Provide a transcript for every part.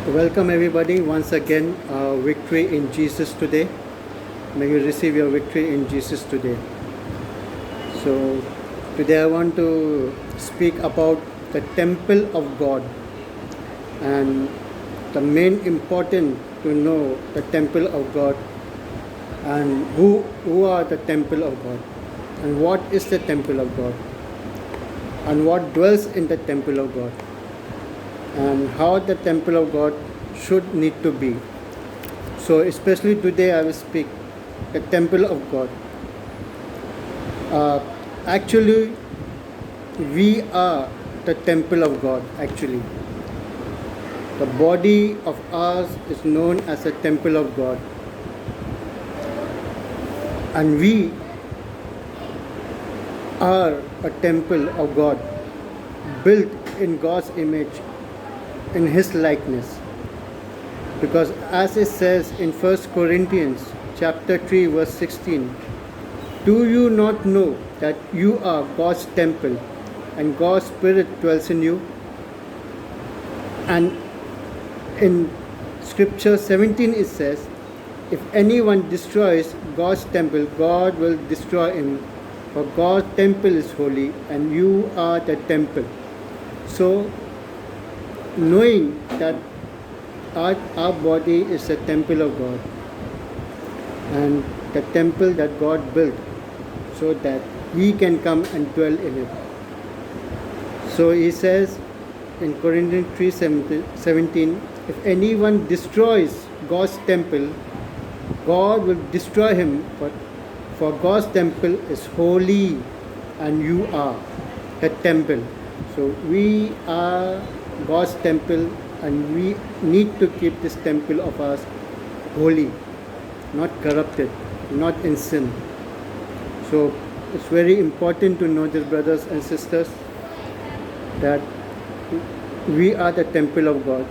Welcome everybody once again. Victory in Jesus today. May you receive your victory in Jesus today. So today I want to speak about the temple of God, and the main important to know the temple of God and who are the temple of God and what is the temple of God and what dwells in the temple of God and how the temple of God should need to be. So especially today I will speak the temple of God. Actually, we are the temple of God. Actually, the body of ours is known as a temple of God, and we are a temple of God, built in God's image, in His likeness. Because as it says in 1 Corinthians chapter 3 verse 16, do you not know that you are God's temple and God's Spirit dwells in you? And in scripture 17 it says, if anyone destroys God's temple, God will destroy him, for God's temple is holy and you are the temple. So knowing that our body is a temple of God and the temple that God built so that He can come and dwell in it. So he says in Corinthians 3:17, if anyone destroys God's temple, God will destroy him, for God's temple is holy and you are the temple. So we are God's temple, and we need to keep this temple of ours holy, not corrupted, not in sin. So it's very important to know this, brothers and sisters, that we are the temple of God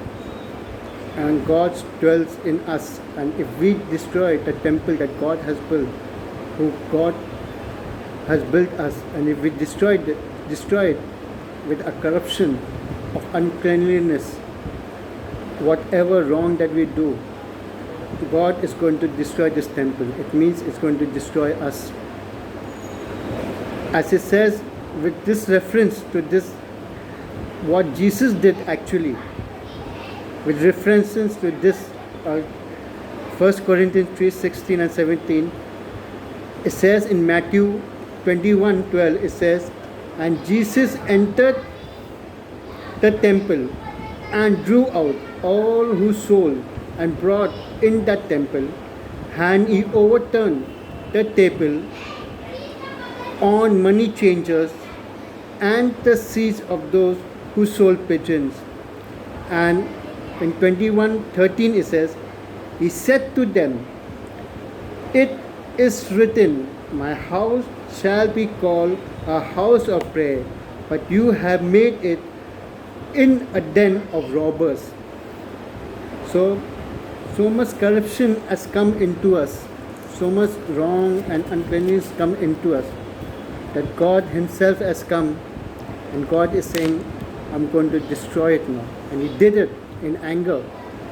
and God dwells in us. And if we destroy the temple that God has built, who God has built us, and if we destroy it with a corruption of uncleanliness, whatever wrong that we do, God is going to destroy this temple. It means it's going to destroy us. As it says, with this reference to this, what Jesus did actually, with references to this 1 Corinthians 3:16 and 17, it says in Matthew 21:12, it says, and Jesus entered the temple and drew out all who sold and brought in that temple, and he overturned the table on money changers and the seats of those who sold pigeons. And in 21:13 it says, he said to them, it is written, my house shall be called a house of prayer, but you have made it in a den of robbers. So much corruption has come into us, so much wrong and uncleanness come into us, that God Himself has come, and God is saying, I'm going to destroy it now. And He did it in anger.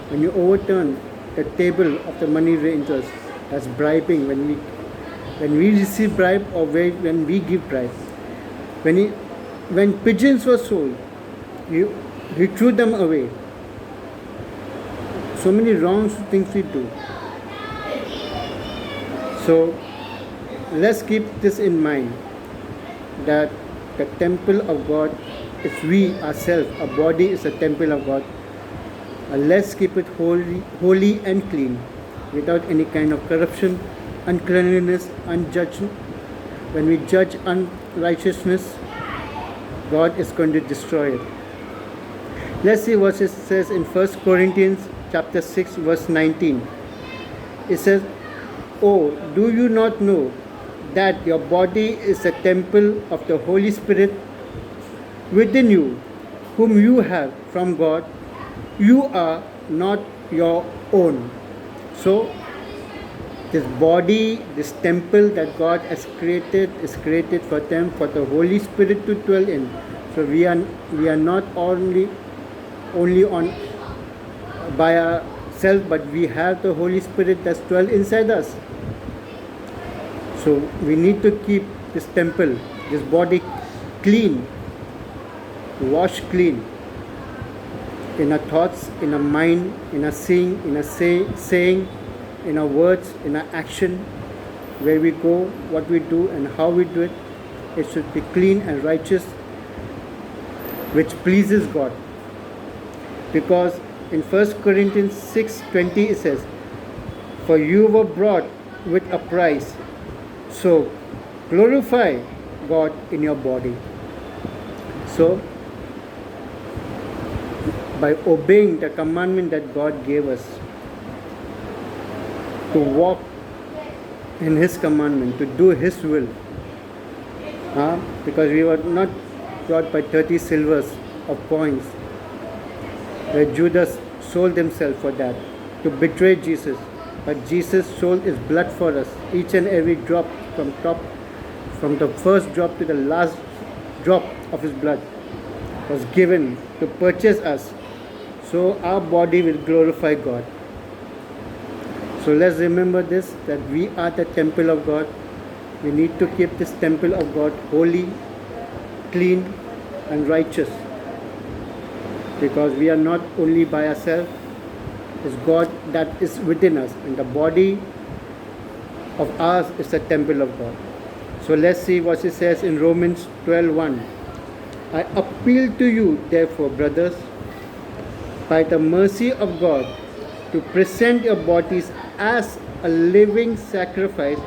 When you overturn the table of the money rangers, that's bribing. When we receive bribe, or when we give bribe. When pigeons were sold, he threw them away. So many wrong things we do. So let's keep this in mind, that the temple of God is we ourselves. Our body is a temple of God. Let's keep it holy and clean, without any kind of corruption, uncleanliness, unjudgment. When we judge unrighteousness, God is going to destroy it. Let's see what it says in 1 Corinthians chapter 6 verse 19. It says, oh, do you not know that your body is a temple of the Holy Spirit within you, whom you have from God? You are not your own. So this body, this temple that God has created, is created for them, for the Holy Spirit to dwell in. So we are not only on by ourselves, but we have the Holy Spirit that's dwell inside us. So we need to keep this temple, this body clean, washed clean in our thoughts, in our mind, in our seeing, in our saying, in our words, in our action, where we go, what we do, and how we do it. It should be clean and righteous, which pleases God. Because in 1 Corinthians 6:20 it says, "For you were bought with a price, so glorify God in your body." So, by obeying the commandment that God gave us, to walk in His commandment, to do His will, because we were not brought by 30 silvers of coins, where Judas sold himself for that, to betray Jesus. But Jesus sold His blood for us. Each and every drop, from the first drop to the last drop of His blood, was given to purchase us, so our body will glorify God. So let's remember this, that we are the temple of God. We need to keep this temple of God holy, clean, and righteous, because we are not only by ourselves. It's God that is within us, and the body of ours is the temple of God. So let's see what it says in Romans 12:1. "I appeal to you, therefore, brothers, by the mercy of God, to present your bodies as a living sacrifice,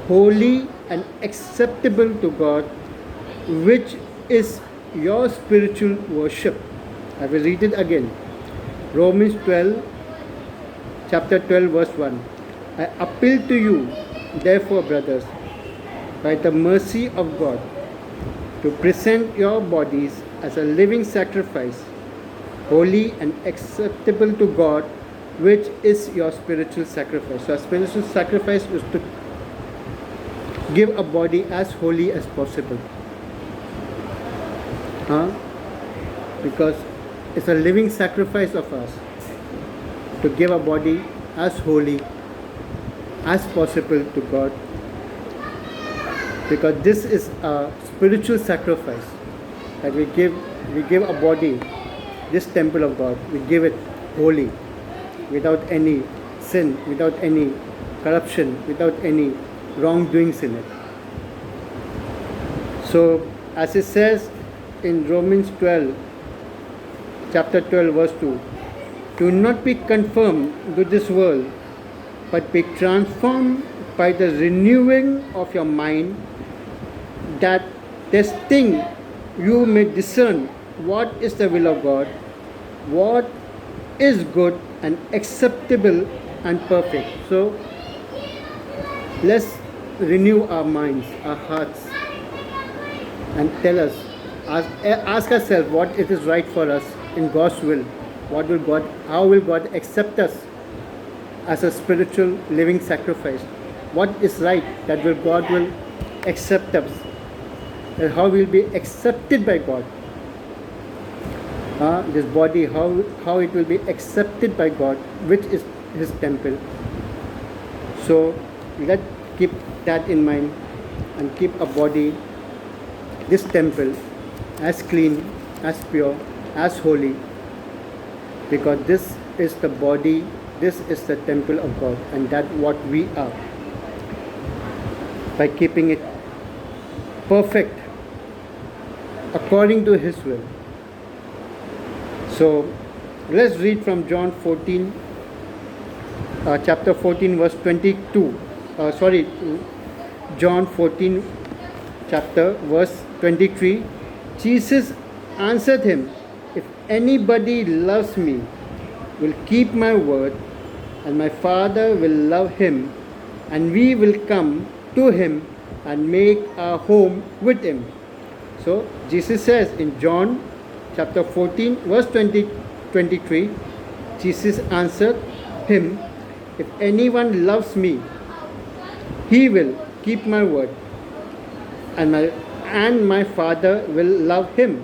holy and acceptable to God, which is your spiritual worship." I will read it again. Romans 12, chapter 12, verse 1. "I appeal to you, therefore, brothers, by the mercy of God, to present your bodies as a living sacrifice, holy and acceptable to God, which is your spiritual sacrifice." So, a spiritual sacrifice is to give a body as holy as possible. Because it's a living sacrifice of us to give a body as holy as possible to God, because this is a spiritual sacrifice that we give a body, this temple of God, we give it holy, without any sin, without any corruption, without any wrongdoings in it. So as it says in Romans 12, chapter 12, verse 2, "Do not be conformed to this world, but be transformed by the renewing of your mind, that testing you may discern what is the will of God, what is good and acceptable and perfect." So let's renew our minds, our hearts, and tell us, ask ourselves what it is right for us in God's will. How will God accept us as a spiritual living sacrifice? What is right that God will accept us, and how we'll be accepted by God? This body, how it will be accepted by God, which is His temple. So let's keep that in mind and keep a body, this temple, as clean, as pure, as holy, because this is the body, this is the temple of God, and that's what we are. By keeping it perfect according to His will. So let's read from John 14, chapter 14, verse 22. John 14, chapter, verse 23. Jesus answered him, "If anybody loves me, will keep my word, and my Father will love him, and we will come to him and make our home with him." So Jesus says in John chapter 14, verse 23, Jesus answered him, "If anyone loves me, he will keep my word, and my Father will love him,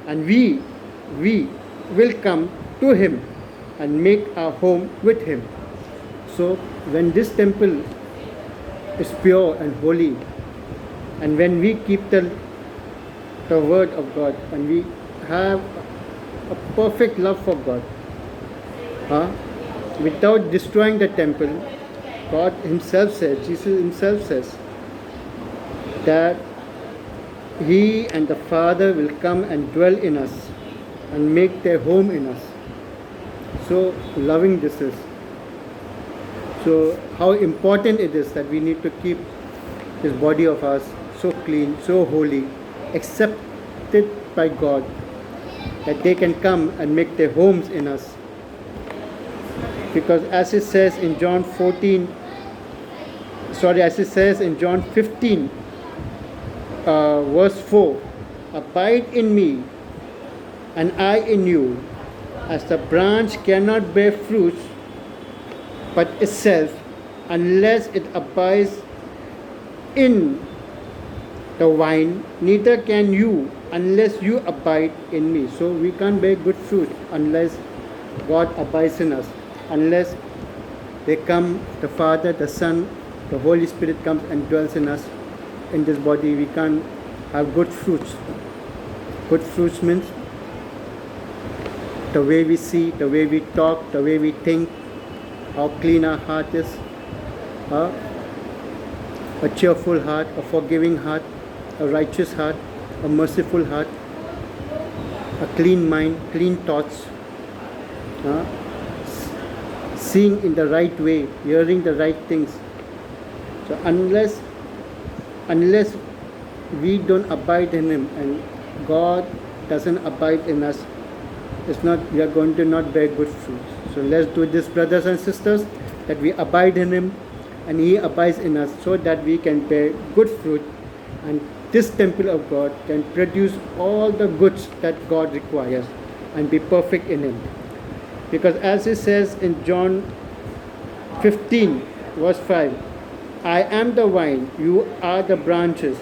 and we will come to him and make our home with Him. So when this temple is pure and holy, and when we keep the word of God, and we have a perfect love for God, without destroying the temple, God Himself says, Jesus Himself says, that He and the Father will come and dwell in us and make their home in us. So loving this is. So how important it is that we need to keep this body of ours so clean, so holy, accepted by God, that they can come and make their homes in us. Because as it says in John 15, verse 4, abide in me and I in you, as the branch cannot bear fruits but itself unless it abides in the vine, neither can you unless you abide in me. So we can't bear good fruit unless God abides in us, unless they come, the Father, the Son, the Holy Spirit comes and dwells in us, in this body. We can't have good fruits. Good fruits means the way we see, the way we talk, the way we think, how clean our heart is, a cheerful heart, a forgiving heart, a righteous heart, a merciful heart, a clean mind, clean thoughts, seeing in the right way, hearing the right things. So unless we don't abide in Him and God doesn't abide in us, we are going to not bear good fruits. So let's do this, brothers and sisters, that we abide in Him and He abides in us, so that we can bear good fruit, and this temple of God can produce all the goods that God requires and be perfect in Him. Because as it says in John 15 verse 5, I am the vine, you are the branches.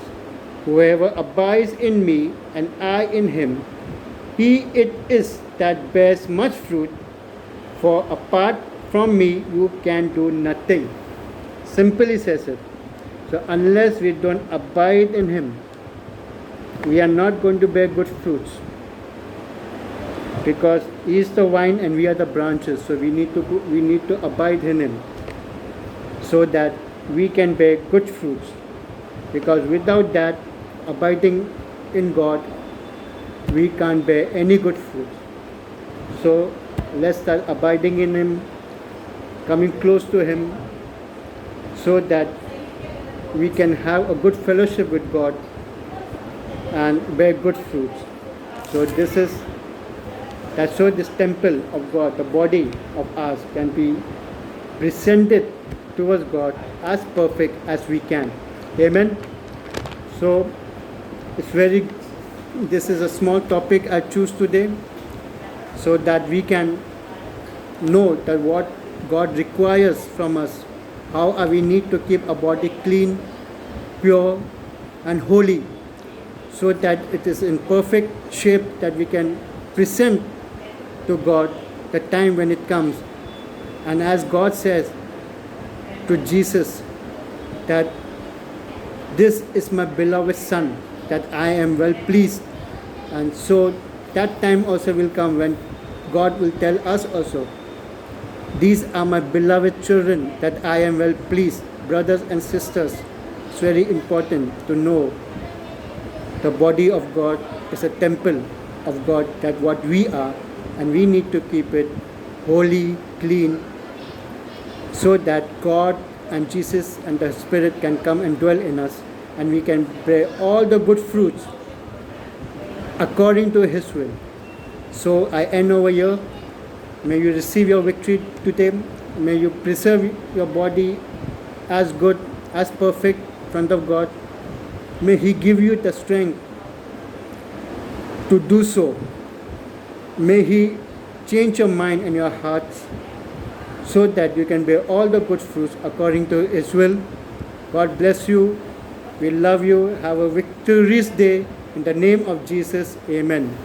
Whoever abides in me and I in him, he it is that bears much fruit, for apart from me you can do nothing. Simply says it. So unless we don't abide in Him, we are not going to bear good fruits, because He is the vine and we are the branches. So we need to abide in Him, so that we can bear good fruits. Because without that, abiding in God, we can't bear any good fruit. So let's start abiding in Him, coming close to Him, so that we can have a good fellowship with God and bear good fruits. So that's so this temple of God, the body of ours, can be presented towards God as perfect as we can. Amen. So this is a small topic I choose today, so that we can know that what God requires from us, how we need to keep our body clean, pure and holy, so that it is in perfect shape, that we can present to God the time when it comes. And as God says to Jesus, that this is my beloved Son, that I am well pleased. And so that time also will come when God will tell us also, these are my beloved children, that I am well pleased. Brothers and sisters, it's very important to know the body of God is a temple of God, that what we are, and we need to keep it holy, clean, so that God and Jesus and the Spirit can come and dwell in us, and we can bear all the good fruits according to His will. So I end over here. May you receive your victory today. May you preserve your body as good, as perfect in front of God. May He give you the strength to do so. May He change your mind and your hearts, so that you can bear all the good fruits according to His will. God bless you. We love you. Have a victorious day. In the name of Jesus, amen.